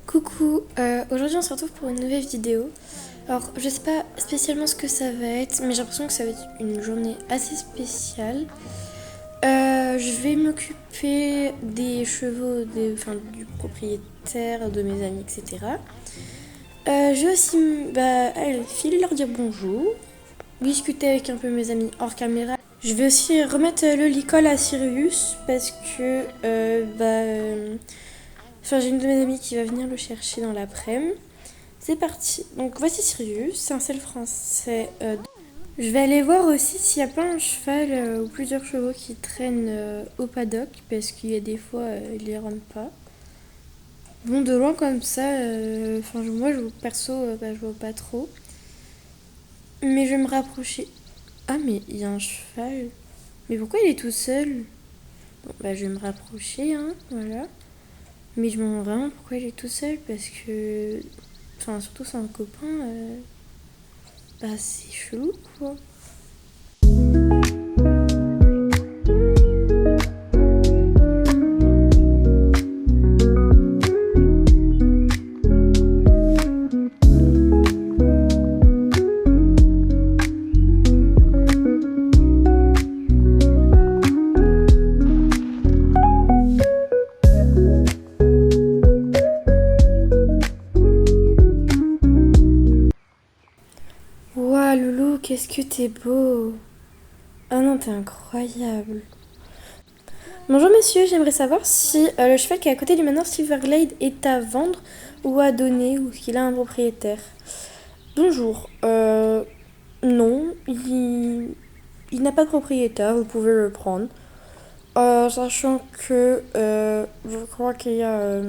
Coucou, aujourd'hui on se retrouve pour une nouvelle vidéo. Alors je sais pas spécialement ce que ça va être, mais j'ai l'impression que ça va être une journée assez spéciale. Je vais m'occuper des chevaux, du propriétaire, de mes amis, etc. Je vais aussi aller filer leur dire bonjour, discuter avec un peu mes amis hors caméra. Je vais aussi remettre le licol à Sirius parce que j'ai une de mes amies qui va venir le chercher dans l'après-midi. C'est parti. Donc voici Sirius, c'est un sel français. Je vais aller voir aussi s'il n'y a pas un cheval ou plusieurs chevaux qui traînent au paddock parce qu'il y a des fois ils les rendent pas. Bon, de loin comme ça, moi perso, je vois pas trop. Mais je vais me rapprocher. Ah, mais il y a un cheval. Mais pourquoi il est tout seul? Bon, je vais me rapprocher, hein, voilà. Mais je me demande vraiment pourquoi il est tout seul parce que. Surtout sans copain, c'est chelou quoi. Ouah, Loulou, qu'est-ce que t'es beau! Ah non, t'es incroyable! Bonjour monsieur, j'aimerais savoir si le cheval qui est à côté du manoir Silverglade est à vendre ou à donner ou qu'il a un propriétaire. Bonjour, non, il n'a pas de propriétaire, vous pouvez le prendre. Sachant que je crois qu'il y a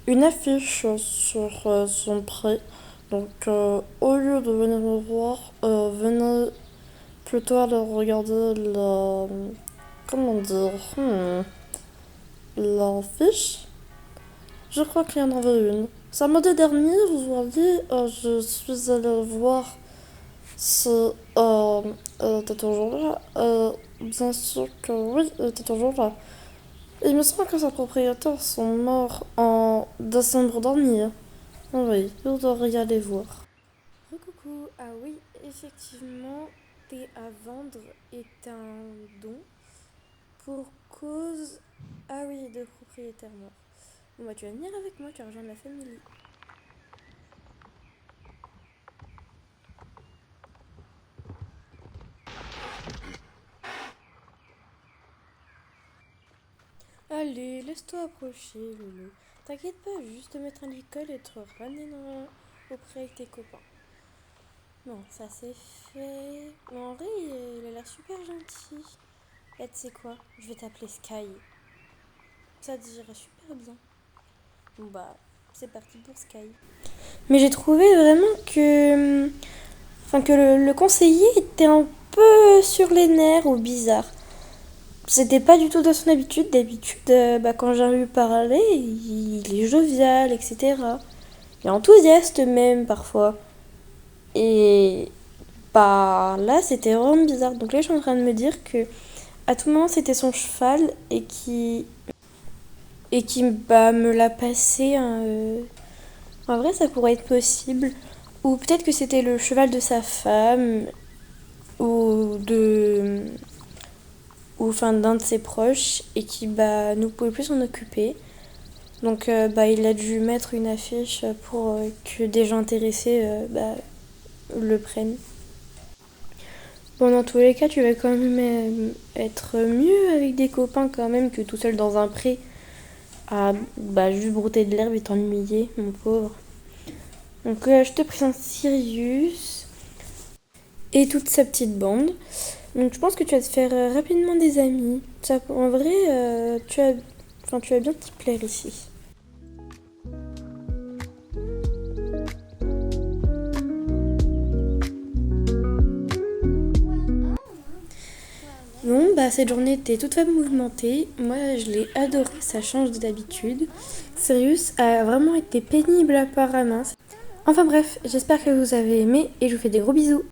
une affiche sur son prix. Donc au lieu de venir me voir, venez plutôt aller regarder la... Comment dire? L'affiche. Je crois qu'il y en avait une. Samedi dernier, vous voyez, je suis allée voir si elle était toujours là. Bien sûr que oui, elle était toujours là. Il me semble que ses propriétaires sont morts en décembre dernier. Oui, vous devriez aller voir. Coucou, ah oui, effectivement, t'es à vendre est un don pour cause, ah oui, de propriétaire mort. Bon tu vas venir avec moi, tu vas rejoindre la famille. Allez, laisse-toi approcher, Loulou. T'inquiète pas, juste te mettre à l'école et te ramener auprès avec tes copains. Bon, ça c'est fait. Mais en vrai, il a l'air super gentil. Et tu sais quoi? Je vais t'appeler Sky. Ça te dirait super bien. Bon c'est parti pour Sky. Mais j'ai trouvé vraiment que... que le conseiller était un peu sur les nerfs ou bizarre. C'était pas du tout dans son habitude. D'habitude, quand j'ai lui parler, il est jovial, etc. Il est enthousiaste même parfois. Et là, c'était vraiment bizarre. Donc là, je suis en train de me dire que à tout moment, c'était son cheval et qui me l'a passé. Hein, En vrai, ça pourrait être possible. Ou peut-être que c'était le cheval de sa femme ou d'un de ses proches et qui ne pouvait plus s'en occuper. Donc il a dû mettre une affiche pour que des gens intéressés le prennent. Bon, dans tous les cas, tu vas quand même être mieux avec des copains quand même que tout seul dans un pré à juste brouter de l'herbe et t'ennuyer, mon pauvre. Donc je te présente Sirius et toute sa petite bande. Donc je pense que tu vas te faire rapidement des amis. Ça, en vrai, tu vas bien t'y plaire ici. Bon, cette journée était toute mouvementée. Moi, je l'ai adoré, ça change d'habitude. Sirius a vraiment été pénible apparemment. Enfin bref, j'espère que vous avez aimé et je vous fais des gros bisous.